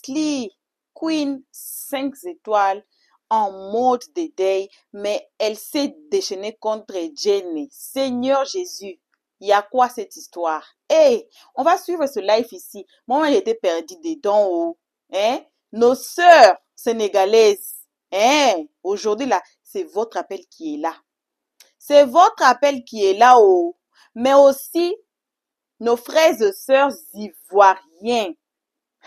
Leslie, Queen 5 étoiles en mode de deuil, mais elle s'est déchaînée contre Jenny. Seigneur Jésus, il y a quoi cette histoire? Hey, on va suivre ce live ici. Moi, j'étais perdue dedans. Oh. Hein? Nos sœurs sénégalaises, hein? Aujourd'hui, là, c'est votre appel qui est là. C'est votre appel qui est là. Oh. Mais aussi, nos frères et sœurs ivoiriens.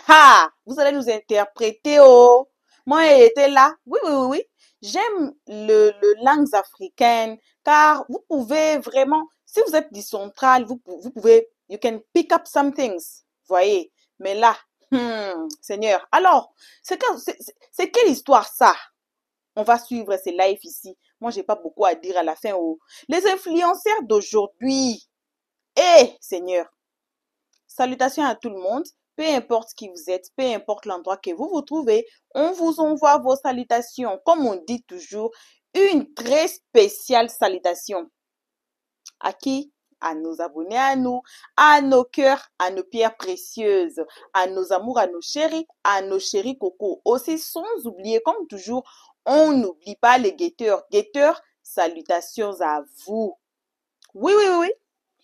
Ha! Vous allez nous interpréter. Oh. Moi, j'étais là. Oui. J'aime le langues africaines car vous pouvez vraiment, si vous êtes du central, vous pouvez, you can pick up some things. Voyez. Mais là, Seigneur. Alors, c'est quelle histoire ça? On va suivre ces lives ici. Moi, j'ai pas beaucoup à dire à la fin. Oh. Les influenceurs d'aujourd'hui. Seigneur. Salutations à tout le monde. Peu importe qui vous êtes, peu importe l'endroit que vous vous trouvez, on vous envoie vos salutations. Comme on dit toujours, une très spéciale salutation. À qui? À nos abonnés, à nous, à nos cœurs, à nos pierres précieuses, à nos amours, à nos chéris coco. Aussi, sans oublier, comme toujours, on n'oublie pas les guetteurs. Guetteurs, salutations à vous. Oui.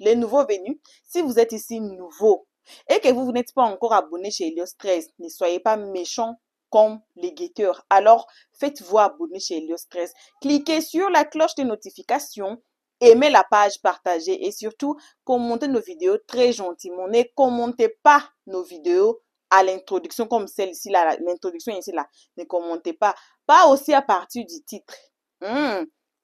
Les nouveaux venus, si vous êtes ici nouveau et que vous n'êtes pas encore abonné chez Helios 13, ne soyez pas méchants comme les guetteurs. Alors, faites-vous abonner chez Helios 13. Cliquez sur la cloche de notification, aimez la page, partagez et surtout, commentez nos vidéos très gentiment. Ne commentez pas nos vidéos à l'introduction comme celle-ci, là, l'introduction ici, là. Ne commentez pas. Pas aussi à partir du titre.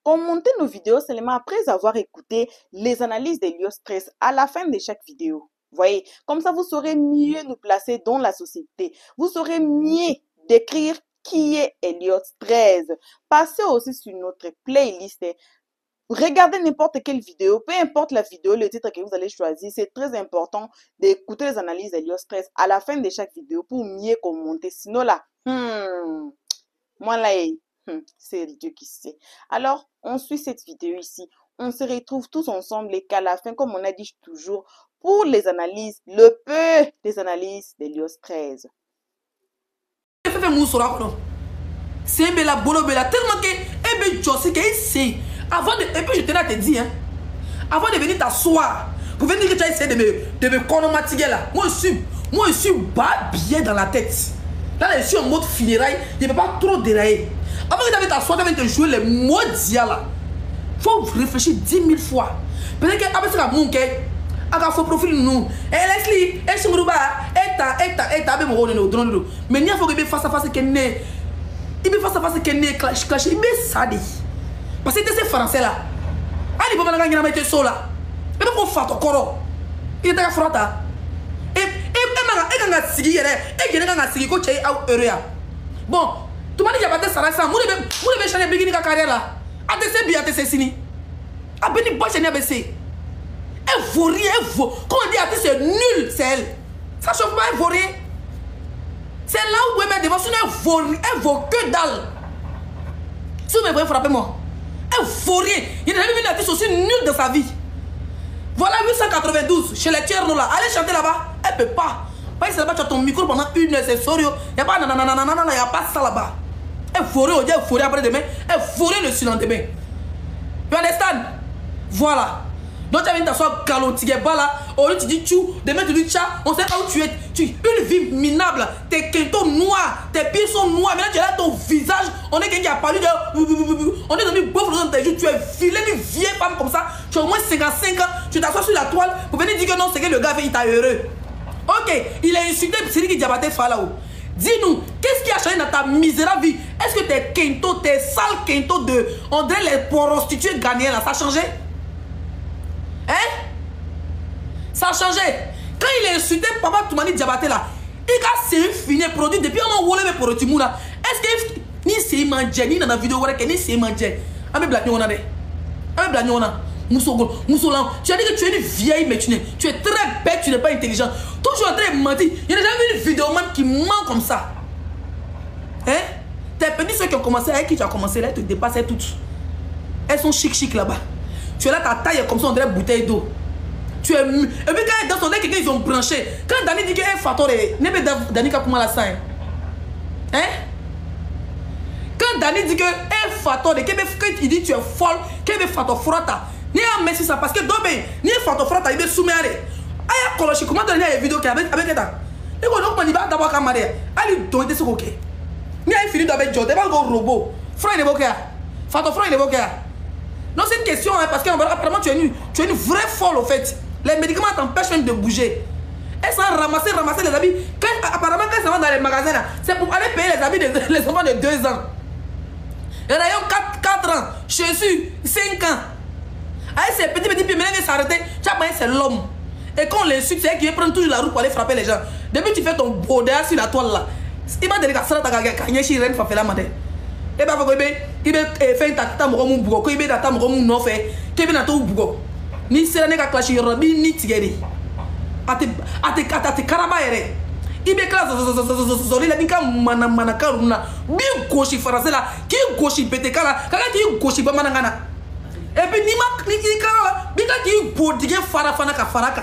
Commentez nos vidéos seulement après avoir écouté les analyses d'Helios 13 à la fin de chaque vidéo. Voyez, comme ça vous saurez mieux nous placer dans la société. Vous saurez mieux décrire qui est Helios 13. Passez aussi sur notre playlist. Regardez n'importe quelle vidéo, peu importe la vidéo, le titre que vous allez choisir. C'est très important d'écouter les analyses d'Helios 13 à la fin de chaque vidéo pour mieux commenter. Sinon là, moi là, c'est Dieu qui sait. Alors, on suit cette vidéo ici. On se retrouve tous ensemble et qu'à la fin, comme on a dit toujours, pour les analyses, le peu des analyses d'Helios 13. C'est bella bolo bella tellement que Jossy c'est avant de et puis je tenais à te dire avant de venir t'asseoir pour venir que tu as essayé de me chronomatiquer là. Moi je suis bas bien dans la tête. Là je suis en mode funérailles, je ne peux pas trop dérailler. Avant que tu avais t'asseoir, tu avais te jouer les mots d'IA là. Faut réfléchir 10 000 fois. Peut-être que après ça mon faux profil nous. Leslie, mais il faut que face à face clash, il met ça dit. Parce que c'est français là. Ali baba nga ngina mete sola. Et donc on fait encore. Il est à frata. Et nga sigi yere, et nga sigi ko chei au area. Bon, tu m'as dit yabate sarasa, moule be changer bigini ka carrière là. ATC bi ATC sini. Abeni ba changer BC. Elle vaut rien, quand on dit ATC c'est nul, c'est elle. Ça chauffe pas, elle vaut rien. C'est là où vous mettez devant, elle vaut que dalle. Si vous me voyez frapper moi. Elle vaut rien. Il n'a jamais vu une artiste aussi nulle de sa vie. Voilà 892 chez les Tierno là. Allez chanter là-bas. Elle peut pas. Pas ici là-bas, tu as ton micro pendant une heure, c'est sérieux. Il n'y a pas nanana, il n'y a pas ça là-bas. Elle vaut rien, elle vaut rien après demain. Elle vaut rien le surlendemain. You understand? Voilà. Donc tu as vu t'asseoir galotigue là. Au lieu tu dis tchou, demain tu dis tcha, on sait pas où tu es. Une vie minable, tes quintons noirs, tes pieds sont noirs. Maintenant tu as là ton visage, on est quelqu'un qui a parlé de. On est dans une bouffe dans tes joues, tu es vilaine, une vieille femme comme ça. Tu as au moins 55 ans, tu t'assois sur la toile pour venir dire que non, c'est que le gars fait, il t'a heureux. Ok, il a insulté Siriki Diabaté Falao. Dis-nous, qu'est-ce qui a changé dans ta misérable vie? Est-ce que tes quintons, tes sales quintons de. On dirait les prostituées ghanéennes là, ça a changé? Hein? Ça a changé. Quand il a insulté Papa Toumani Diabaté là, il a c'est fini produit depuis on a volé mes produits là. Est-ce que ni c'est mangé ni dans la vidéo que ni c'est mangé. Avec blague on a des. Avec blague on a. Moussolan, tu as dit que tu es une vieille mais tu es très bête, tu n'es pas intelligent. Toujours en train de mentir. Il n'y a jamais vu une vidéo man qui ment comme ça. Hein? Tes petits ceux qui ont commencé avec qui tu as commencé là, ils te dépassaient toutes. Elles sont chic là-bas. Tu es là, ta taille est comme ça, on dirait une bouteille d'eau. Tu es. Et puis quand dans son nez, ils ont branché. Quand Dani dit qu'il est facteur, n'est pas Dani qui a comment la sang. Hein? Quand Dani dit que Fato, il dit tu es folle, qu'il veut Fato Frota. Ni a messi ça parce que Dobé, ni Fato Frota, il veut soumettre. Aya Koloshi, comment tu as une vidéo avec ça? Et quand on dit d'abord camarade, allez donner ce coquet. Ni a fini d'avec Joe, t'es pas un robot. Frère, il est boqué. Fato Frota, il est boqué. Non, c'est une question, hein, parce qu'apparemment tu es une vraie folle au fait. Les médicaments t'empêchent même de bouger. Elles sont ramasser les habits. Apparemment, quand ça va dans les magasins, c'est pour aller payer les habits des enfants de 2 ans. Les rayons 4 ans, chaussures, 5 ans. Avec ces petits pieds, maintenant ils s'arrêter, tu as c'est l'homme. Et quand on l'insulte, c'est qu'il prend toujours la route pour aller frapper les gens. Depuis que tu fais ton beau derrière sur la toile là, il m'a dit que ça t'a gagné chez Rennes Fafela Made. Et bien, il va faire un tata mon bougo, il va tata mon non fait, il va tata bougo. Ni c'est l'année qu'a clashé Robi, ni tigeri. A te karabaere. Il va classe, il a dit que manaka runa, bien gauche français là, qui est gauche pété là, qui est gauche pas manangana. Et puis ni kala, bien qui est bodige farafana ka faraka.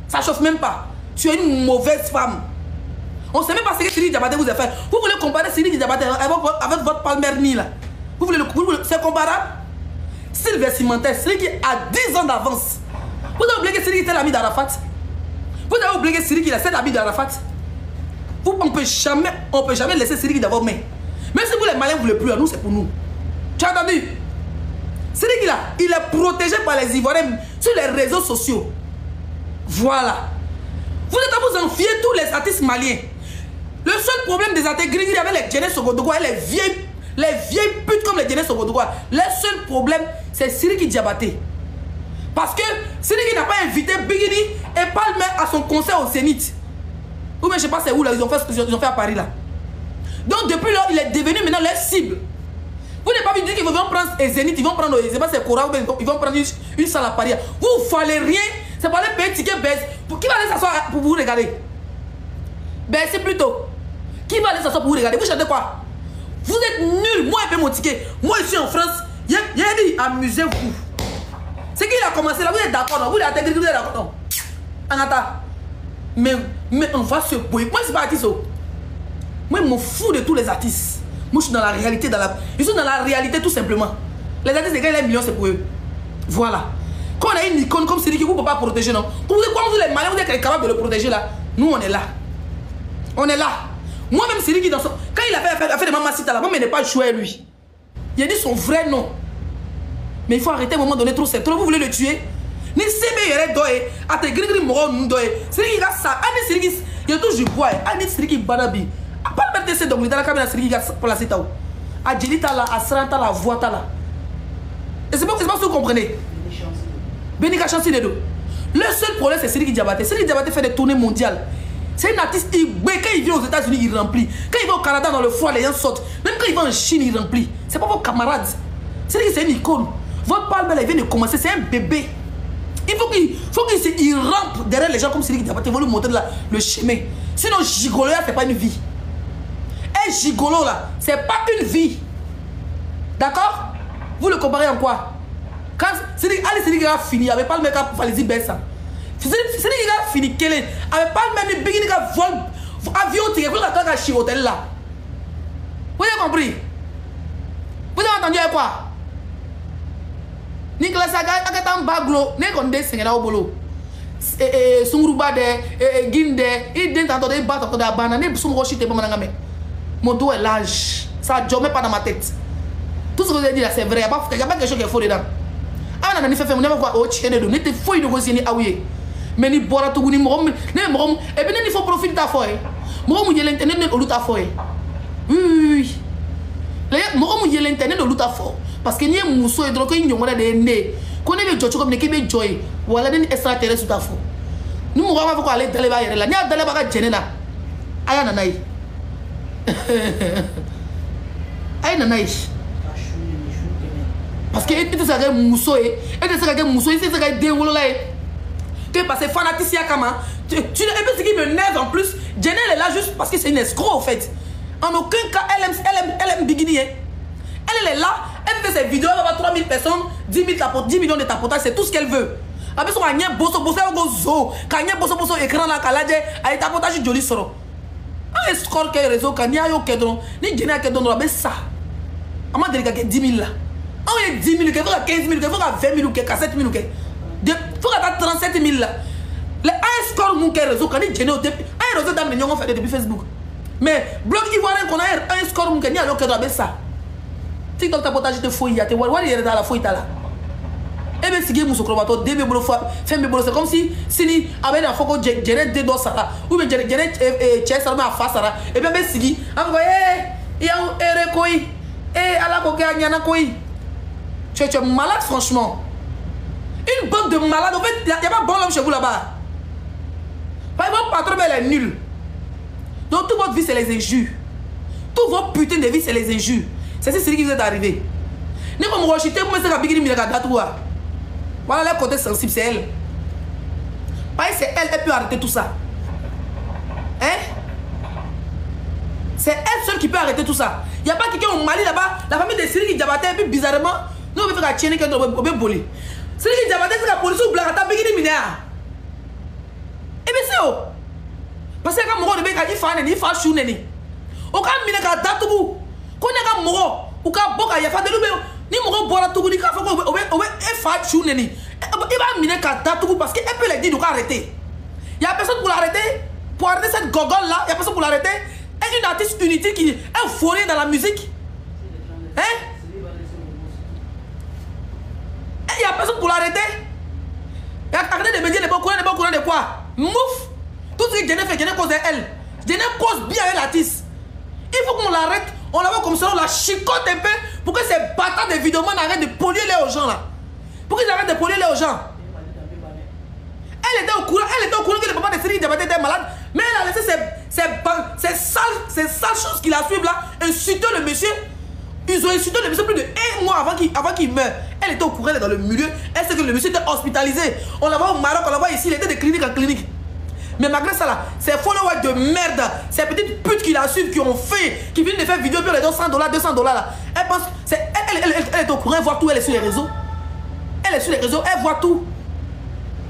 Ça chauffe même pas. Tu es une mauvaise femme. On ne sait même pas ce que Siri Diabaté vous a fait. Vous voulez comparer Siri Diabaté avec votre palmernie là. Vous voulez c'est comparable? Sylvie Cimentaire, Siri qui a 10 ans d'avance. Vous avez oublié que Siri était l'ami d'Arafat. Vous avez oublié que Siri qui a 7 amis d'Arafat. On ne peut jamais laisser Siri d'avoir main. Même si vous les Maliens ne voulez plus, nous c'est pour nous. Tu as entendu? Siri qui là, il est protégé par les Ivoiriens sur les réseaux sociaux. Voilà. Vous êtes à vous enfier tous les artistes maliens. Le seul problème des artistes gris avec les Djené Sogodougouas et les vieilles putes comme les Djené Sogodougouas, le seul problème c'est Siri Diabaté. Parce que Siri n'a pas invité Bigini et Palmer à son concert au Zénith. Ou mais je sais pas c'est où là, ils ont fait à Paris là. Donc depuis là, il est devenu maintenant leur cible. Vous n'avez pas vu dire qu'ils vont prendre les Zénith, ils vont prendre, je sais pas c'est Cora, ils vont prendre une salle à Paris. Vous ne fallait rien, c'est pas les payer ticket baisse. Qui va aller s'asseoir pour vous regarder? Baissez plutôt. Qui va aller s'asseoir pour vous regarder? Vous chantez quoi? Vous êtes nuls. Moi, je paye mon ticket. Moi, je suis en France. Il a dit, amusez-vous. C'est qu'il a commencé là. Vous êtes d'accord, non? Vous êtes intégré, vous êtes d'accord, non? Anata. Mais on va se bouiller. Moi, je ne suis pas artiste. Moi, je m'en fous de tous les artistes. Moi, je suis dans la réalité. Je suis dans la réalité, tout simplement. Les artistes, les gars, les millions, c'est pour eux. Voilà. Quand on a une icône comme Siri qui vous ne pouvez pas protéger, non? Quand vous les Maliens, vous êtes capable de le protéger là. Nous, on est là. On est là. Moi-même, Siri qui dans son... Quand il a fait des mamacita là, moi, il n'est pas joué lui. Il a dit son vrai nom. Mais il faut arrêter à un moment donné, trop c'est trop. Vous voulez le tuer? Ni sebe yere doye, ate gris moro ndoye. Siri qui a ça, ani Siri qui il y a toujours bois, ani Siri qui banabi. A pas mettre ces donc dans la caméra Siri qui a placé ta. A Djelita là, a Sranta là, voita là. Et c'est pas que vous comprenez. Benika Chansi les deux. Le seul problème c'est Siri Diabaté. Siri Diabaté fait des tournées mondiales. C'est un artiste, quand il vient aux États-Unis, il remplit. Quand il va au Canada, dans le froid, les gens sautent. Même quand il va en Chine, il remplit. C'est pas vos camarades. C'est une icône. Votre palme, elle vient de commencer, c'est un bébé. Il faut qu'il rampe derrière les gens comme Siri Diabaté. Il va lui montrer le chemin. Sinon, gigolo là, c'est pas une vie. Un gigolo là, c'est pas une vie. D'accord? Vous le comparez en quoi? Quand Siri a fini, il n'y avait pas le mec à Falizi Bessa. Siri a fini, il n'y avait pas le même begin à vol avion, il y a un chez hôtel là. Vous avez compris? Vous avez entendu quoi? Nicolas Saga a un baglo, n'est qu'on dessine là au boulot. Sunguruba de Guinde, il dit d'entendre des battes de la banane, et son rocher, mon dos est large. Ça ne joue pas dans ma tête. Tout ce que vous avez dit là, c'est vrai. Il n'y a pas quelque chose qui est faux dedans. Ah, on a fait un peu de chien de nous. N'était faux, il ne ni aouye. Mais ni boire tout, ni morom. Et puis, il faut profiter de ta foi. Morom, il y a l'internet de l'autre foi. Oui. Morom, il y a l'internet de l'autre foi. Parce qu'il y a un mousseau et donc il y a des nez. Qu'on est le jocho comme l'équipe Joy. Ou alors des extraterrestres sous ta foi. Nous, on va aller dans les bails là. N'y a dans les bagarres de là. Aïe, nanaï. Aïe, nanaï. Parce que tu sais que mousseau et tu sais que mousseau c'est que déroule là que parce que fanatique kama tu et puis ce qui me nerve en plus Jenny elle est là juste parce que c'est une escroc en fait. En aucun cas elle aime Bigini. Elle est là, elle fait ses vidéos, elle va avoir 3000 personnes, 10 millions de tapotage, c'est tout ce qu'elle veut. Après son gagner bosso au go zo, gagner bosso écran là kalaje, elle tapotage joli soro. Un escort quel réseau quand il y a un kedron, ni gêné à kedron la baisse ça. À moi de 10 000 là. On est 10 000, il faut 15 000, il faut 20 000 ou 7 000 ou il faut 37 000 là. Les un score mon quel réseau quand il gêné au début, un réseau d'amener on fait depuis Facebook. Mais bloc ivoirien qu'on a un score mon kedron la baisse ça. TikTok ta potage de fouille, ya te voir il est dans la fouille là. Et bien si vous avez un peu de boulot, c'est comme si ni avec un faux génétique de Dossara ou bien génétique Chess à face et bien si vous voyez il y a un recoï et à la coquille il y a un coï. Tu es malade franchement. Une bande de malades, en fait il n'y a pas bon homme chez vous là-bas. Par exemple votre patron elle est nul. Donc toute votre vie c'est les injures. Tout votre putain de vie c'est les injures. C'est ce qui vous est arrivé. Ne pas me rejeter pour me faire un bigini milagada toi. Voilà le côté sensible, c'est elle. C'est elle, elle peut arrêter tout ça. Hein? C'est elle seule qui peut arrêter tout ça. Il n'y a pas quelqu'un au Mali là-bas, la famille de Siri qui Diabaté, et puis bizarrement, nous on veut faire un tien qui est au Boli. Siri qui Diabaté, c'est la police ou Blagata, Bigini Minea. Et bien c'est où? Parce que quand Moro de Beka, il fait chou neni. Au cas où il y a un datoubou, quand il y a un Moro, ou quand il y a un datoubou, ni Moro boit la toubou, ni quand il fait chou neni. Il va miner qu'à datoubou parce qu'elle peut les dire de arrêter. Il n'y a personne pour l'arrêter. Pour arrêter cette gogole là, il n'y a personne pour l'arrêter. Elle est une artiste inutile qui est fourrée dans la musique. Hein? Il n'y a personne pour l'arrêter. Il y a arrêté de me dire les bons courants de quoi? Mouf! Tout ce que Jenny fait, Jenny cause d'elle. Jenny cause bien avec l'artiste. Il faut qu'on l'arrête, on la voit comme ça, on la chicote un peu pour que ces bâtards de vidéomans arrêtent de polluer les aux gens là. Pour qu'ils arrêtent de polluer les aux gens. Elle était au courant que le papa de Siri Diabaté était malade, mais elle a laissé ces sales choses qui la suivent là, insulter le monsieur. Ils ont insulté le monsieur plus de 1 mois avant qu'il meure. Elle était au courant, elle est dans le milieu, elle sait que le monsieur était hospitalisé. On la voit au Maroc, on la voit ici, il était de clinique en clinique. Mais malgré ça là, ces followers de merde, ces petites putes qui la suivent, qui ont fait, qui viennent de faire vidéo, puis elle donne $100, $200 là. Elle pense, elle est au courant, elle voit tout, elle est sur les réseaux. Elle est sur les réseaux, elle voit tout.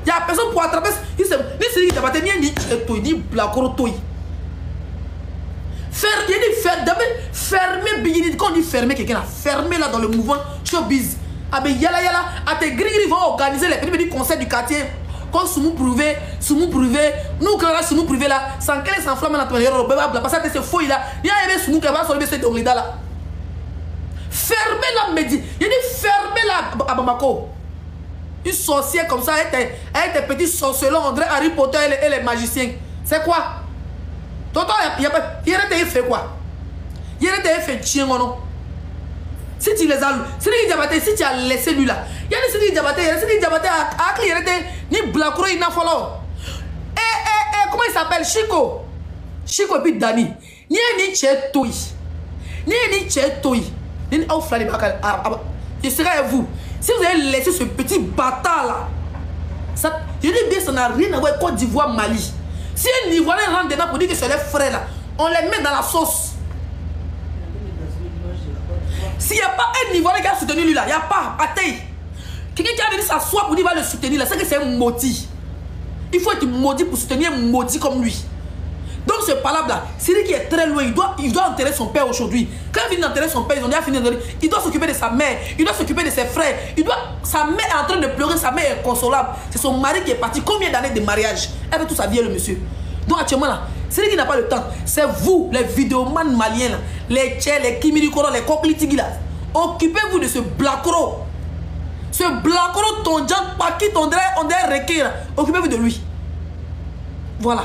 Il n'y a personne pour attraper. Ni celui qui t'a battu, ni Blacoro Toy. Fermer Bigini, quand on dit fermer quelqu'un, fermer là dans le mouvement showbiz. Ah ben yala, à tes gris vont organiser les petits concerts du quartier. Comme Soumou Privé, nous quand Soumou Privé là, sans qu'elle s'enflamme dans ton héros, parce que c'est faux là. Il y a un Soumou qui va sur le cette orida là. Fermez la médie. Il y a dit fermez la à Bamako. Une sorcière comme ça, avec des petits sorcelons, André Harry Potter et les magiciens. C'est quoi? Tonton, il y a des fait quoi? Il y a des fait chien ou non? Si tu les as, si tu as laissé lui là, il y a des Siri Diabaté, il y a des ni Blacro, il n'a fallu. Comment il s'appelle? Chico et puis Dani. Ni Tchetoi. Ni Tchetoi. Ni Auflali Bakal. Je serai à vous. Si vous avez laissé ce petit bâtard là, ça, je dis bien, ça n'a rien à voir avec Côte d'Ivoire, Mali. Si un Ivoirien rentre dedans pour dire que c'est les frères là, on les met dans la sauce. S'il n'y a pas un Ivoirien qui a soutenu lui là, il n'y a pas, à taille. Quelqu'un qui a venu s'asseoir pour dire qu'il va le soutenir là, c'est que c'est un maudit. Il faut être maudit pour soutenir un maudit comme lui. Donc ce palabre là, c'est lui qui est très loin, il doit enterrer son père aujourd'hui. Quand il vient d'enterrer son père, ils ont déjà fini d'enterrer. Il doit s'occuper de sa mère, il doit s'occuper de ses frères. Sa mère est en train de pleurer, sa mère est inconsolable. C'est son mari qui est parti. Combien d'années de mariage? Elle fait toute sa vie, le monsieur. Donc actuellement là, c'est lui qui n'a pas le temps. C'est vous, les vidéomans maliens là, les tchèques, les kimirikoro, les coquelitigui là. Occupez-vous de ce blacro. Ce blacro, ton Jean Paki, on dirait requin là. Occupez-vous de lui. Voilà.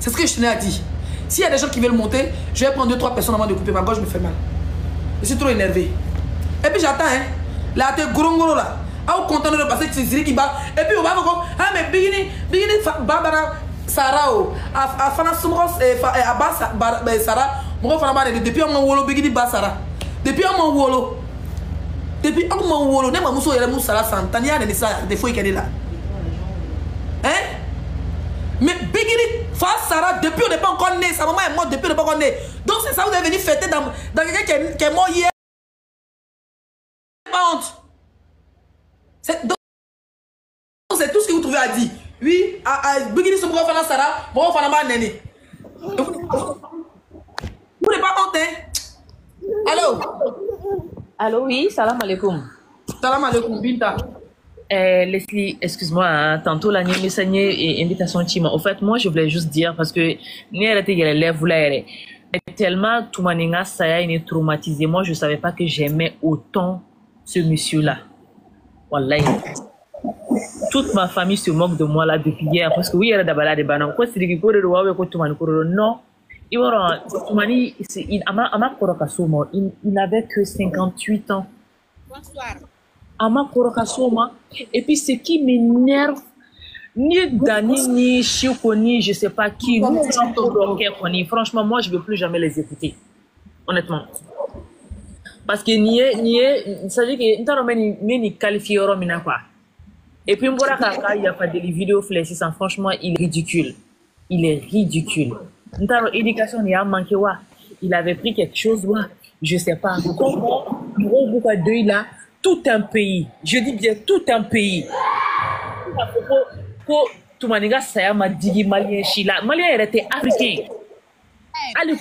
C'est ce que je tenais à dire. S'il y a des gens qui veulent monter, je vais prendre 2-3 personnes avant de couper. Ma gorge me fait mal. Je suis trop énervé. Et puis j'attends, hein. Là, t'es grongoro là. Ah, vous content de passer, c'est Siri qui bat. Et puis on va voir, ah, mais Bigini, Barbara, Sarah, à Fana Soumros, à Bas, Sarah, mon Fana, depuis un moment, Bigini, Bas, Sarah. Depuis un moment, depuis un moment, n'est pas Mousso et la Moussara Santania, des fois qu'il est là. Hein? Mais Bigini, face Sarah, depuis on n'est pas encore né, sa maman est morte depuis on n'est pas encore né. Donc c'est ça, vous avez venu fêter dans quelqu'un qui est mort hier. Pas honte. Donc c'est tout ce que vous trouvez à dire. Oui, Bigini se prend Sarah, bon, on va faire un n'avez pas honte, hein? Allô? Allô, oui, salam alaikum. Salam alaikum, Binta. Leslie, excuse-moi, hein, tantôt la message et invitation team. En fait, moi, je voulais juste dire parce que tellement tout maninga ça a été traumatisé. Moi, je savais pas que j'aimais autant ce monsieur-là. Wallahi. Toute ma famille se moque de moi là depuis hier parce que oui, il y a d'abord des bananes. Quoi, c'est que non. Il n'avait que 58 ans. Bonsoir. Et puis ce qui m'énerve, ni Dani, ni Chico, ni je sais pas qui, franchement, moi je veux plus jamais les écouter. Honnêtement. Parce que ça veut dire que ni qualifié quoi. Et puis il y a pas des vidéos fléchées, franchement, il est ridicule. Il est ridicule. Éducation, il a manqué, il avait pris quelque chose, je sais pas comment, là, tout un pays, je dis bien tout un pays. Tout maniga ça m'a dit malien chila, malien était africain. Allez,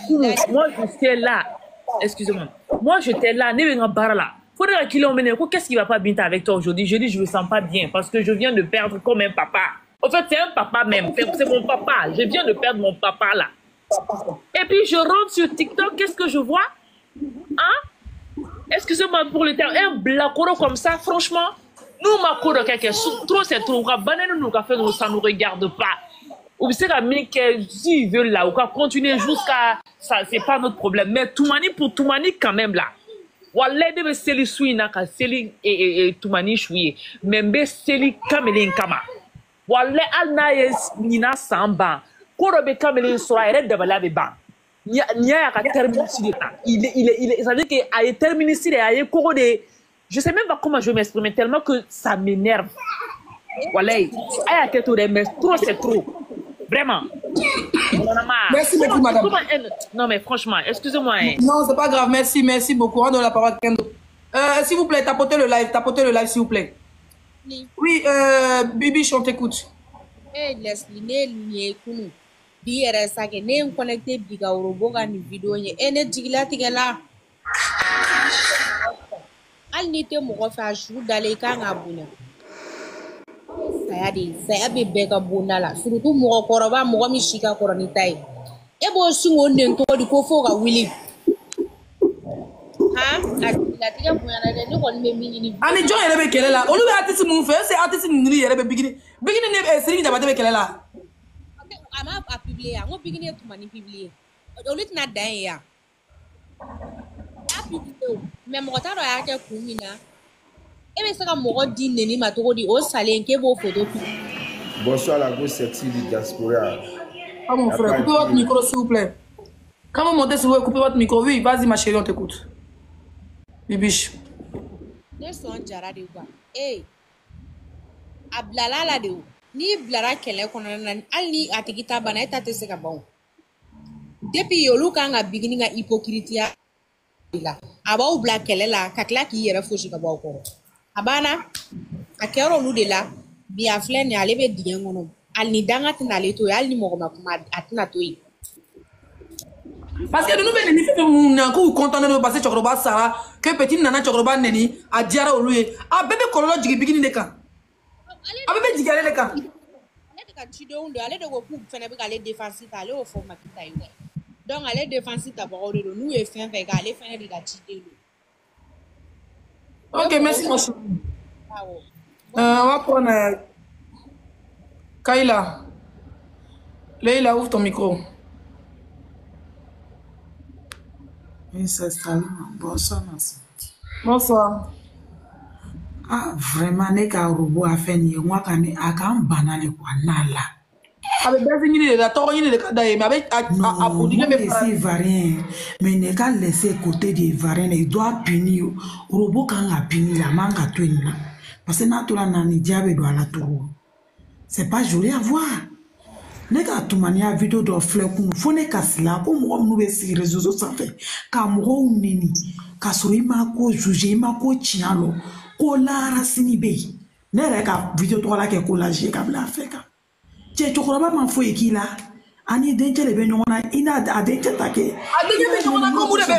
moi j'étais là, excusez-moi, moi j'étais là, faudrait qu'il emmène, qu'est-ce qui va pas bien avec toi aujourd'hui? Je dis je me sens pas bien parce que je viens de perdre comme un papa. En fait c'est un papa même, c'est mon papa, je viens de perdre mon papa là. Et puis je rentre sur TikTok, qu'est-ce que je vois? Hein? Excusez-moi pour le terme, un blacoro comme ça, franchement, nous m'accordons trop c'est trop, ça nous regarde pas. Ou c'est la mec qui veut là, ou continuer jusqu'à ça, c'est pas notre problème. Mais Toumani pour Toumani quand même là. Wallah de seli suina ka seli et Toumani chouye, membe seli kamelen kama. Wallah alna nina samba. Korobe kamelen sera red de bala ba. Nia ka terminer il ça veut dire que a terminé ici a koro de je sais même pas comment je vais m'exprimer tellement que ça m'énerve. Wallah, aya que tout mais trop c'est trop. Vraiment. Merci beaucoup, madame. Non, mais franchement, excusez-moi. Non, c'est pas grave. Merci beaucoup. On donne la parole à Kendo. S'il vous plaît, tapotez le live, s'il vous plaît. Oui, Bibi, on t'écoute. Eh, Leslie, ne kunu. Bi yɛrɛ sake ne ye n connecté bi ka orobo ka nin vidéo ye ne jigila tigɛ la hali n'i tɛ mɔgɔ fɛ a su dalen i kan k'a bonya saya bɛ bɛɛ ka bonda la surtout mɔgɔkɔrɔba mɔgɔ min si ka kɔrɔ ni ta ye e b'o sin k'o nɛn tɔgɔ di ko fo ka wuli a jigilatigɛ bonyana dɛ ne kɔni bɛ min ɲini ani jɔn yɛrɛ bɛ kɛlɛ la olu bɛ artiste mun fɛ est-ce que artiste ninnu yɛrɛ bɛ bigini ne Serigne Diabaté bɛ kɛlɛ la a ma a publier n ko bigini ye Toumani publier olu tɛna dan ye yan a publier mais mɔgɔ t'a dɔn a y'a kɛ kun min na e bɛ se ka mɔgɔ di neni ma cogo di o salen k'e b'o photo publier. Bonsoir la grosse sexy du diaspora. Ah mon frère, coupez votre micro s'il vous plaît. Quand vous montez sur vous, coupez votre micro. Oui, vas-y ma chérie, on t'écoute. Bibiche. Ne sɔn jara de quoi a bilala la de o n'i bilara kɛlɛ kɔnɔna na hali ni a tigi ta banna e ta tɛ se ka ban o depuis olu kan ka bigini ka hypocrisia la a b'aw bila kɛlɛ la ka tila k'i yɛrɛ fosi ka bɔ aw kɔrɔ a banna a kɛra olu de la bi a filɛ nin ale bɛ dingɛ kɔnɔ hali ni danga tɛna ale to yen hali ni mɔgɔ ma kuma a tɛna to yen. Parce que nous venons de faire un coup content de passer Chokroba Sarah, que petit nana Chokroba Neni, a Diara Oloué, a bébé colon du beginning de camp. A bébé Digalé de camp. Ale de ko fɛnɛ bɛ k'ale défense ta ale y'o fɔ Makita ye dɛ donc ale défense tabagaw de don n'u ye fɛn fɛn kɛ ale fɛnɛ de ka ciden don. Ok, merci mon chéri. On va prendre Kaila. Leila, ouvre ton micro. Oui, c'est salut. Bonsoir, merci. Bonsoir. Ah, vraiment, ne ka robo a fait ni moi quand a kan banale quoi nala. Avec des ignes de la torre de Kadaï, mais avec à produire mes frères. C'est varien, mais ne ka laisser côté des variens, il doit punir. Robo quand a puni la manga twin. Parce que natura nani diable doit la tour. C'est pas joli à voir. Ne ka Toumani vidéo do fleur kun fo ne ka sila ko mɔgɔ minnu bɛ sigi réseaux sociaux sanfɛ ka mɔgɔw neni ka sɔrɔ i ma ko juger i ma ko tiɲɛ lɔ ko lara sini bɛ yen ne yɛrɛ ka vidéo tɔgɔ la kɛ ko lajɛ ka bila a fɛ kan cɛ cɛkɔrɔba ma foyi k'i la Ani dencɛ de bɛ ɲɔgɔn na i n'a a dencɛ ta kɛ. A dencɛ bɛ ɲɔgɔn na ko mun de bɛ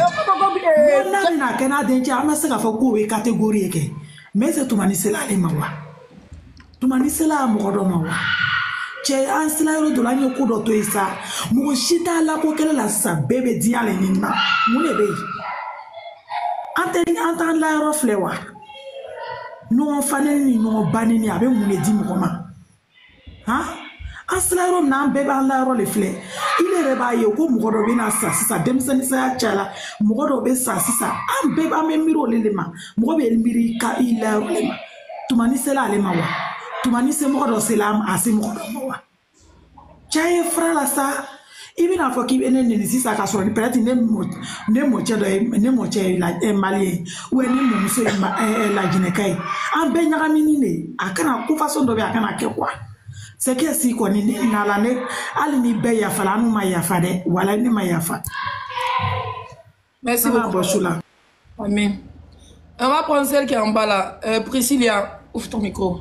n'a bɛna kɛ n'a dencɛ an bɛ se k'a fɔ k'o ye catégorie ye kɛ mais c'est Toumani Sela ale ma wa Toumani Sela mɔgɔ dɔ ma wa cɛ an sela yɔrɔ dɔ la an ye ko dɔ to yen sa mɔgɔ si t'a labɔ kɛlɛ la sisan bɛɛ bɛ diɲɛ le ɲini na mun de bɛ yen an t'an la yɔrɔ filɛ wa ɲɔgɔn fanɛni ni ɲɔgɔn banni a bɛ mun de di mɔgɔ ma han an sela yɔrɔ min na an bɛɛ b'an la yɔrɔ de filɛ i yɛrɛ b'a ye ko mɔgɔ dɔ bɛ na sa sisan denmisɛnninsaya cayala mɔgɔ dɔ bɛ sa sisan an bɛɛ b'an bɛ miiri olu de ma mɔgɔ bɛ miiri i la yɔrɔ de ma Toumani Sela ale ma wa Toumani se mɔgɔ dɔ sela a se mɔgɔ dɔ ma wa cɛ ye fara la sa i bɛna fɔ k'i bɛ ne neni sisan k'a sɔrɔ peut-être ne mɔcɛ dɔ ye ne mɔcɛ ye maliyɛn ou bien ne mɔmuso ye lajinɛka ye an bɛɛ ɲagamini de a kana ko façon dɔ bɛ a kana kɛ quoi c'est que si kɔni ne nana ne hali ni bɛɛ yafala an n'u ma yafa dɛ wala ne ma yafa. Merci beaucoup. Amen. On va prendre celle qui est en bas là. Priscilla, ouvre ton micro.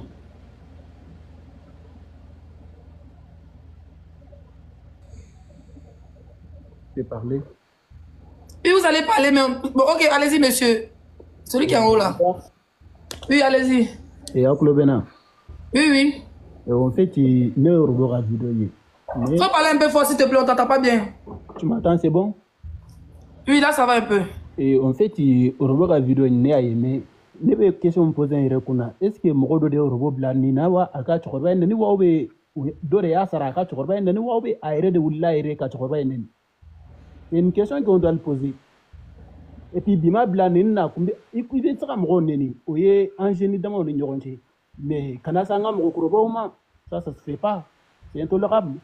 Je vais parler. Oui, vous allez parler, mais... Bon, ok, allez-y, monsieur. Celui qui est en haut là. Oui, allez-y. Et à Klobena. Oui, oui. Et en fait, il ne revoit vidéo. Faut parler un peu fort, s'il te plaît, on t'entend pas bien. Tu m'entends, c'est bon? Oui, là, ça va un peu. Et en fait, il revoit vidéo, il n'est pas aimé. Ne be question poser en rekuna. Est-ce que mɔgɔ dɔ de robo bila ni na wa a ka cɛkɔrɔba in nani wa bɛ dɔ de y'a sara a ka cɛkɔrɔba in nani wa bɛ a yɛrɛ de wulila a yɛrɛ ka cɛkɔrɔba in nani? C'est une question qu'on doit le poser. Et puis bima bila ni na kun i bɛ se ka mɔgɔw neni o ye an jeune damaw ni ɲɔgɔn cɛ mais kana se an ka mɔgɔkɔrɔbaw ma ça se fait pas c'est intolérable.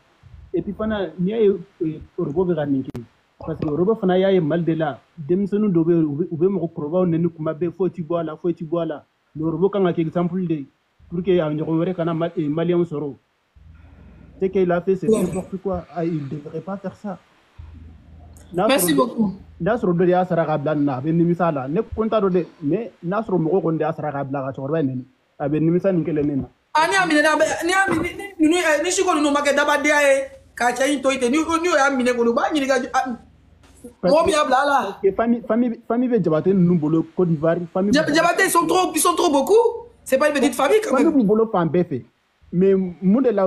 Et puis fana n'i y'a ye robo bɛ ka nin kɛ parce que robo fana y'a ye Mali de la denmisɛnnin dɔ bɛ yen u bɛ mɔgɔkɔrɔbaw neni kuma bɛɛ foyi ti bɔ a la foyi ti bɔ a la mais robo kan ka kɛ exemple de pour que a ɲɔgɔn wɛrɛ kana maliyɛnw sɔrɔ. Ce qu'il a fait c'est n'importe quoi il devrait pas faire ça. Merci beaucoup. N'a sɔrɔ dɔ de y'a sara ka bila nin na a bɛ nimisa la ne ko n t'a dɔn dɛ mais n'a sɔrɔ mɔgɔ kɔni de y'a sara ka bila ka cɛkɔrɔba in neni a bɛ nimisa nin kelen ne na. Ni y'a minɛ ni siko ninnu ma kɛ dabadenya ye k'a cɛ in to yen ten ni y'a minɛ kɔni u b'a ɲininka mɔgɔ min y'a bila a la. Famille bɛ Jabate ninnu bolo Côte d'Ivoire. Jabate ils sont trop beaucoup. C'est pas une petite famille quand même. Famille bolo fan bɛɛ fɛ mais mun de la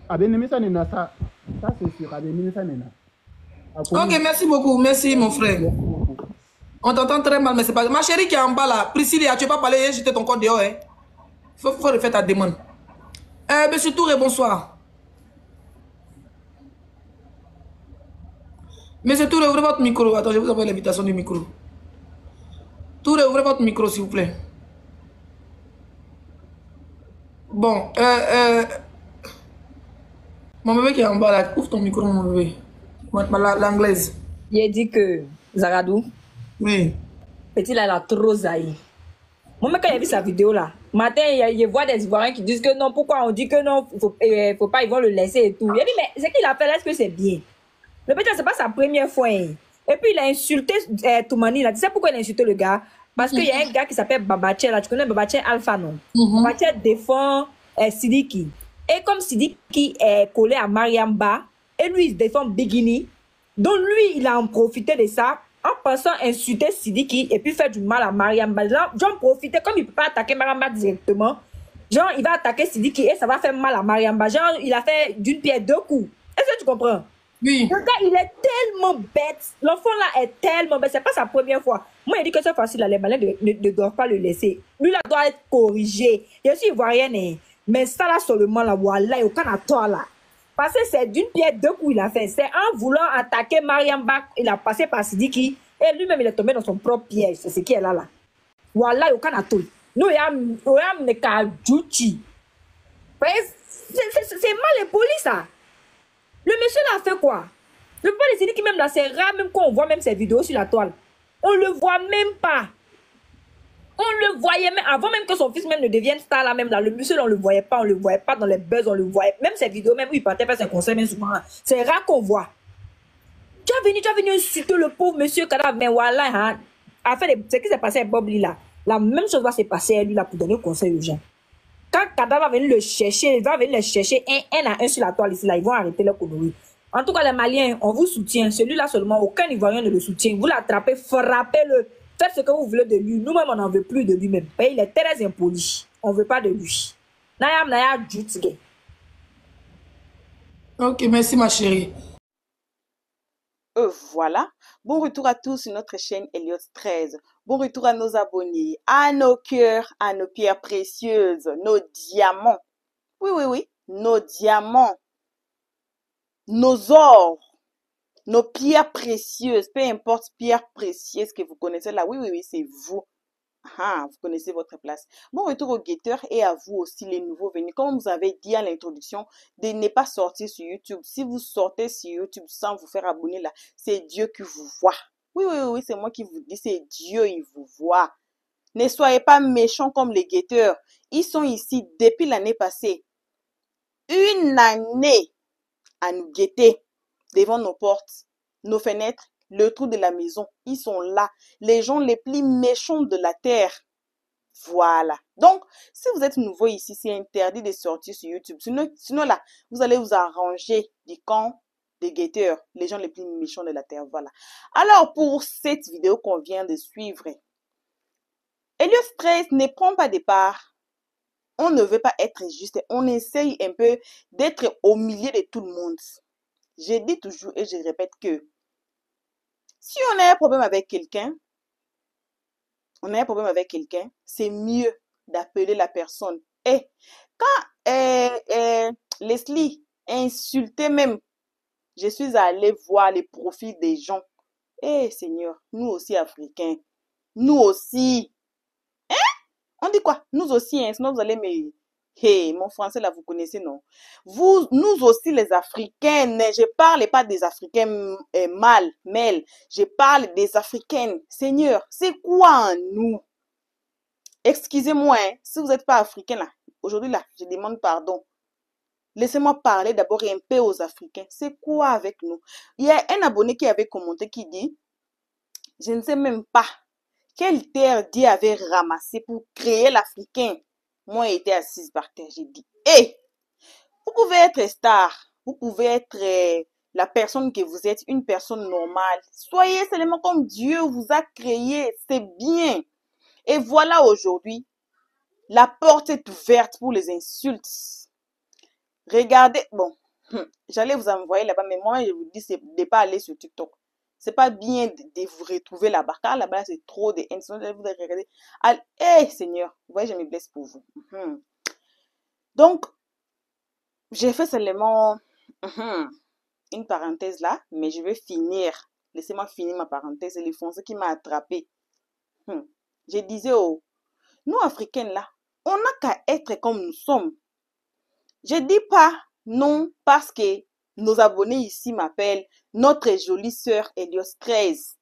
a bɛ nimisa nin na ça c'est sûr a bɛ nimisa nin na. Ok, merci beaucoup. Merci, mon frère. On t'entend très mal, mais c'est pas... Ma chérie qui est en bas là, Priscilla, tu n'as pas parlé, j'ai jeté ton code dehors. Hein. Faut refaire ta demande. Monsieur Touré, bonsoir. Monsieur Touré, ouvrez votre micro. Attends, je vous envoie l'invitation du micro. Touré, ouvrez votre micro, s'il vous plaît. Bon, mon bébé qui est en bas là, ouvre ton micro, mon bébé. L'anglaise. Il a dit que Zaradou, oui. Petit là, il a trop zaï. Moi, quand j'ai vu sa vidéo là, matin, je vois des Ivoiriens qui disent que non, pourquoi on dit que non, faut pas, ils vont le laisser et tout. Il a dit, mais ce qu'il a fait là, est-ce que c'est bien? Le petit, c'est pas sa première fois. Hein. Et puis, il a insulté Toumani là. Tu sais pourquoi il a insulté le gars? Parce qu'il y a un gars qui s'appelle Babache là. Tu connais Babache Alpha, non? Babache défend Sidiki. Et comme Sidiki est collé à Mariamba, et lui, il défend Bigini. Donc, lui, il a en profité de ça en pensant insulter Sidiki et puis faire du mal à Mariamba. Genre, profiter, comme il ne peut pas attaquer Mariamba directement, genre, il va attaquer Sidiki et ça va faire mal à Mariamba. Genre, il a fait d'une pierre deux coups. Est-ce que tu comprends? Oui. Le gars, il est tellement bête. L'enfant là est tellement bête. C'est pas sa première fois. Moi, il dit que cette fois-ci, les malins ne doivent pas le laisser. Lui, là, doit être corrigé. Je suis ivoirienne, hein. Mais ça là, seulement, là, voilà, il n'y a aucun à toi là. Parce que c'est d'une pierre deux coups il a fait. C'est en voulant attaquer Mariamba, il a passé par Sidiki et lui-même il est tombé dans son propre piège. C'est ce qui est là. Voilà, il n'y a aucun atout. Nous, il y a un cas d'outil. C'est mal poli ça. Le monsieur là a fait quoi? Le papa de Sidiki même là, c'est rare même quand on voit même ses vidéos sur la toile. On le voit même pas. On le voyait même, avant même que son fils même ne devienne star là même là, le monsieur là, on le voyait pas dans les buzz, on le voyait, même ses vidéos, même où il partait faire ses concerts, même souvent là, c'est rare qu'on voit. Tu as venu insulter le pauvre monsieur Kadab, mais voilà, hein, a fait ce qui s'est passé à Bob Lee là, la même chose va se passer à lui là pour donner conseil aux gens. Quand Kada va venir le chercher, il va venir le chercher un à un sur la toile ici, là, ils vont arrêter leur conneries. En tout cas, les Maliens, on vous soutient. Celui-là seulement, aucun Ivoirien ne le soutient. Vous l'attrapez, frappez-le, faites ce que vous voulez de lui. Nous-mêmes, on n'en veut plus de lui-même. Il est très impoli. On ne veut pas de lui. Naya Djoutige. Ok, merci ma chérie. Voilà. Bon retour à tous sur notre chaîne Elliot 13. Bon retour à nos abonnés, à nos cœurs, à nos pierres précieuses, nos diamants. Oui, nos diamants, nos ors, nos pierres précieuses, peu importe pierres précieuses que vous connaissez là. Oui, c'est vous. Ah, vous connaissez votre place. Bon retour aux guetteurs et à vous aussi les nouveaux venus. Comme vous avez dit à l'introduction, de ne pas sortir sur YouTube. Si vous sortez sur YouTube sans vous faire abonner là, c'est Dieu qui vous voit. Oui, c'est moi qui vous dis, c'est Dieu, il vous voit. Ne soyez pas méchants comme les guetteurs. Ils sont ici depuis l'année passée. Une année à nous guetter devant nos portes, nos fenêtres, le trou de la maison. Ils sont là. Les gens les plus méchants de la terre. Voilà. Donc, si vous êtes nouveau ici, c'est interdit de sortir sur YouTube. Sinon là, vous allez vous arranger du camp des guetteurs, les gens les plus méchants de la terre. Voilà. Alors, pour cette vidéo qu'on vient de suivre, Elliot 13 ne prend pas de part. On ne veut pas être juste. On essaye un peu d'être au milieu de tout le monde. Je dis toujours et je répète que si on a un problème avec quelqu'un, c'est mieux d'appeler la personne. Et quand Leslie insultait même, je suis allée voir les profils des gens. Seigneur, nous aussi Africains, nous aussi. On dit quoi? Nous aussi, hein, sinon vous allez me... Hey, mon français là, vous connaissez, non? Nous aussi les Africaines, je parle pas des Africains mâles, je parle des Africaines. Seigneur, c'est quoi nous? Excusez-moi, hein, si vous n'êtes pas Africain là, aujourd'hui là, je demande pardon. Laissez-moi parler d'abord un peu aux Africains. C'est quoi avec nous? Il y a un abonné qui avait commenté qui dit, je ne sais même pas quelle terre Dieu avait ramassé pour créer l'Africain. Moi, j'étais assise par terre, j'ai dit, vous pouvez être star, vous pouvez être la personne que vous êtes, une personne normale. Soyez seulement comme Dieu vous a créé, c'est bien. Et voilà aujourd'hui, la porte est ouverte pour les insultes. Regardez, bon, j'allais vous envoyer là-bas, mais moi, je vous dis, c'est de ne pas aller sur TikTok. C'est pas bien de vous retrouver là-bas. Car là-bas, c'est trop de haine. Sinon, vous allez regarder. Seigneur, vous voyez, je me blesse pour vous. Donc, j'ai fait seulement une parenthèse là, mais je vais finir. Laissez-moi finir ma parenthèse. C'est le français qui m'a attrapé. Je disais, nous Africaines là, on n'a qu'à être comme nous sommes. Je dis pas non parce que nos abonnés ici m'appellent notre jolie sœur Elliot 13.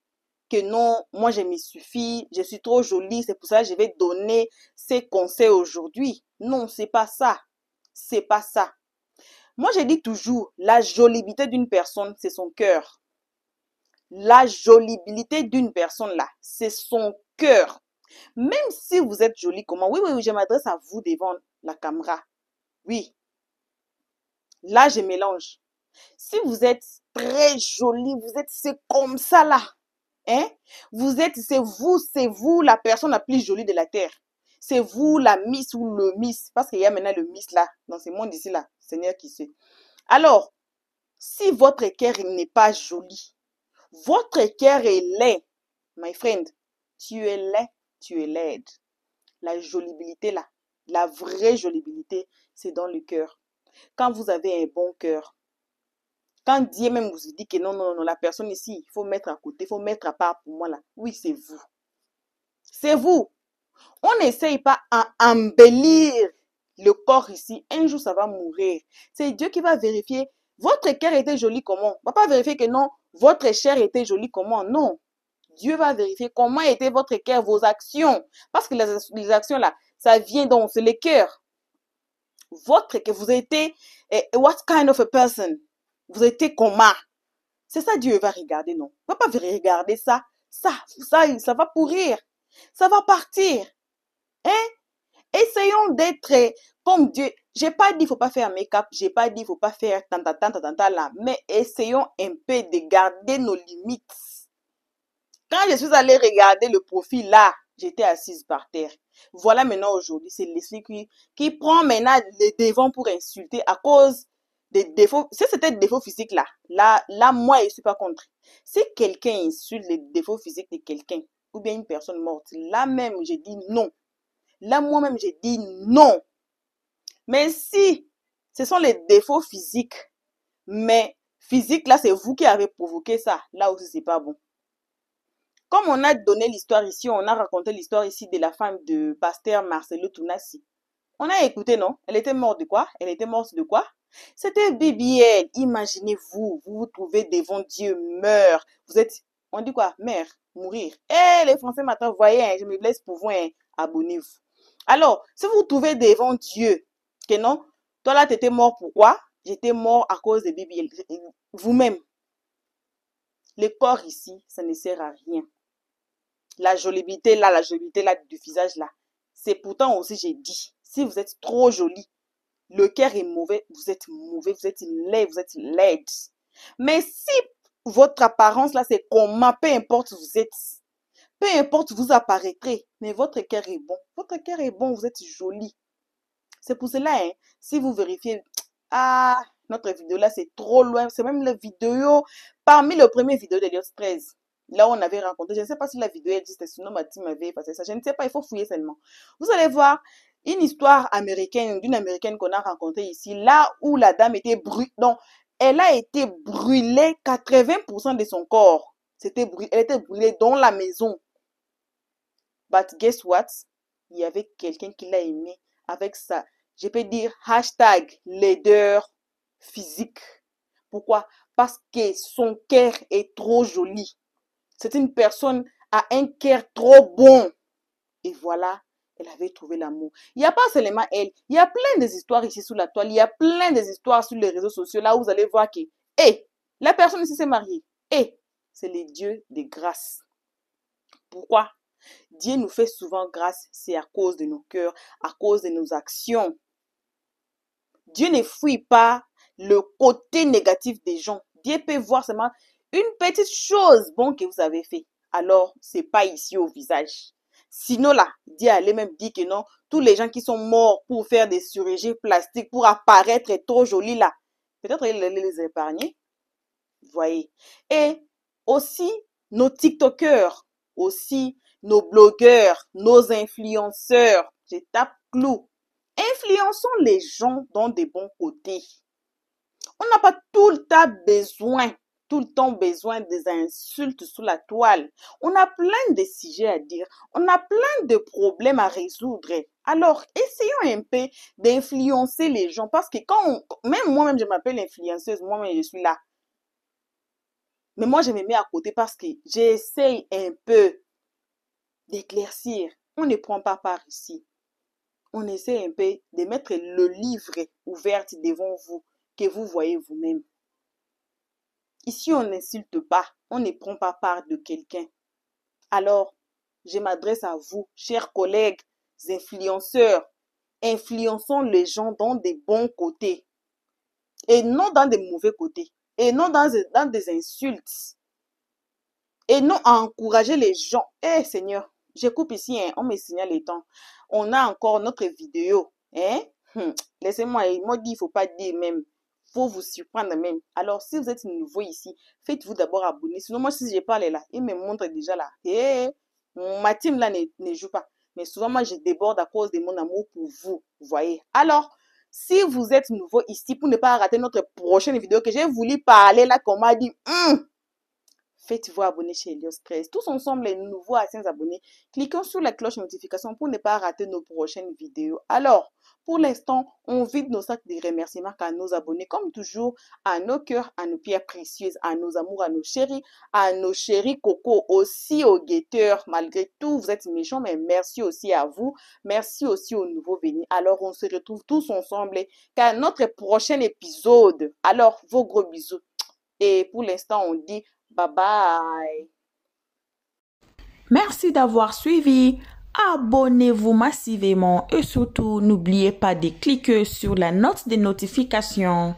Que non, moi je me suffis, je suis trop jolie, c'est pour ça que je vais donner ces conseils aujourd'hui. Non, c'est pas ça. C'est pas ça. Moi je dis toujours, la jolibilité d'une personne, c'est son cœur. La jolibilité d'une personne là, c'est son cœur. Même si vous êtes jolie comment, oui, je m'adresse à vous devant la caméra. Oui. Là, je mélange. Si vous êtes très jolie, vous êtes, c'est comme ça là. Hein? C'est vous la personne la plus jolie de la terre. C'est vous la Miss ou le Miss. Parce qu'il y a maintenant le Miss là, dans ce monde ici là. Seigneur qui sait. Alors, si votre cœur n'est pas joli, votre cœur est laid, my friend, tu es laid, tu es laide. La jolibilité là, la vraie jolibilité, c'est dans le cœur. Quand vous avez un bon cœur, quand Dieu même vous dit que non, la personne ici, il faut mettre à côté, il faut mettre à part pour moi là. Oui, c'est vous. C'est vous. On n'essaye pas à embellir le corps ici. Un jour, ça va mourir. C'est Dieu qui va vérifier. Votre cœur était joli comment? On ne va pas vérifier que non, votre chair était jolie comment? Non. Dieu va vérifier comment était votre cœur, vos actions. Parce que les actions là, ça vient donc, c'est le cœur. Votre cœur, vous étiez, what kind of a person? Vous étiez comment? C'est ça Dieu va regarder, non? Il ne va pas regarder ça. Ça va pourrir. Ça va partir. Hein? Essayons d'être comme Dieu. J'ai pas dit il faut pas faire make-up, j'ai pas dit il faut pas faire tant là, mais essayons un peu de garder nos limites. Quand je suis allée regarder le profil là, j'étais assise par terre. Voilà maintenant aujourd'hui, c'est Leslie qui prend maintenant les devants pour insulter à cause des défauts. Si c'était des défauts physiques là, moi je suis pas contre. Si quelqu'un insulte les défauts physiques de quelqu'un ou bien une personne morte, là même j'ai dit non. Là moi-même j'ai dit non. Mais si ce sont les défauts physiques, mais physique là c'est vous qui avez provoqué ça, là aussi c'est pas bon. Comme on a donné l'histoire ici, on a raconté l'histoire ici de la femme de pasteur Marcelo Tounassi. On a écouté, non? Elle était morte de quoi? Elle était morte de quoi? C'était BBL. Imaginez-vous, vous vous trouvez devant Dieu, meurt. Vous êtes, on dit quoi? Mère, mourir. Eh, les Français maintenant, voyez, hein, je me blesse pour vous, hein, abonnez-vous. Alors, si vous vous trouvez devant Dieu, que non, toi là, t'étais mort pourquoi? J'étais mort à cause de BBL. Vous-même. Le corps ici, ça ne sert à rien. La jolité là du visage là. C'est pourtant aussi, j'ai dit, si vous êtes trop joli, le cœur est mauvais, vous êtes laid, vous êtes laide. Mais si votre apparence là, c'est comment, peu importe vous êtes, peu importe vous apparaîtrez, mais votre cœur est bon. Votre cœur est bon, vous êtes joli. C'est pour cela, hein, si vous vérifiez, ah, notre vidéo là, c'est trop loin. C'est même la vidéo, parmi les premières vidéos d'Elios 13. Là où on avait rencontré, je ne sais pas si la vidéo existe, sinon ma team avait passé ça. Je ne sais pas, il faut fouiller seulement. Vous allez voir une histoire américaine, d'une américaine qu'on a rencontrée ici, là où la dame était brûlée. Donc, elle a été brûlée 80% de son corps. Elle était brûlée dans la maison. But guess what? Il y avait quelqu'un qui l'a aimé avec ça. Je peux dire hashtag laideur physique. Pourquoi? Parce que son cœur est trop joli. C'est une personne à un cœur trop bon. Et voilà, elle avait trouvé l'amour. Il n'y a pas seulement elle. Il y a plein d'histoires ici sous la toile. Il y a plein d'histoires sur les réseaux sociaux. Là où vous allez voir que, la personne ici s'est mariée. C'est le Dieu de grâce. Pourquoi? Dieu nous fait souvent grâce. C'est à cause de nos cœurs, à cause de nos actions. Dieu ne fuit pas le côté négatif des gens. Dieu peut voir seulement une petite chose bonne que vous avez fait. Alors, c'est pas ici au visage. Sinon là, Dieu allait même dire que non, tous les gens qui sont morts pour faire des chirurgies plastiques, pour apparaître trop jolis là, peut-être il allait les épargner. Vous voyez. Et aussi, nos TikTokers, aussi, nos blogueurs, nos influenceurs, je tape clou. Influençons les gens dans des bons côtés. On n'a pas tout le temps besoin des insultes sous la toile. On a plein de sujets à dire. On a plein de problèmes à résoudre. Alors, essayons un peu d'influencer les gens. Parce que même moi-même, je m'appelle influenceuse. Moi-même, je suis là. Mais moi, je me mets à côté parce que j'essaye un peu d'éclaircir. On ne prend pas part ici. On essaie un peu de mettre le livre ouvert devant vous, que vous voyez vous-même. Ici, on n'insulte pas, on ne prend pas part de quelqu'un. Alors, je m'adresse à vous, chers collègues, influenceurs. Influençons les gens dans des bons côtés et non dans des mauvais côtés et non dans des insultes et non à encourager les gens. Seigneur, je coupe ici, hein, on me signale les temps. On a encore notre vidéo. Laissez-moi, il m'a dit, il ne faut pas dire même. Il faut vous surprendre même. Alors, si vous êtes nouveau ici, faites-vous d'abord abonner. Sinon, moi, si je parle là, il me montre déjà là. Ma team là ne joue pas. Mais souvent, moi, je déborde à cause de mon amour pour vous. Vous voyez. Alors, si vous êtes nouveau ici, pour ne pas rater notre prochaine vidéo que j'ai voulu parler là, qu'on m'a dit, faites-vous abonner chez Elios 13. Tous ensemble, les nouveaux anciens abonnés, cliquons sur la cloche notification pour ne pas rater nos prochaines vidéos. Alors, pour l'instant, on vide nos sacs de remerciements à nos abonnés, comme toujours, à nos cœurs, à nos pierres précieuses, à nos amours, à nos chéris coco, aussi aux guetteurs. Malgré tout, vous êtes méchants, mais merci aussi à vous. Merci aussi aux nouveaux venus. Alors, on se retrouve tous ensemble qu'à notre prochain épisode. Alors, vos gros bisous. Et pour l'instant, on dit bye bye. Merci d'avoir suivi. abonnez-vous massivement et surtout n'oubliez pas de cliquer sur la note de notification.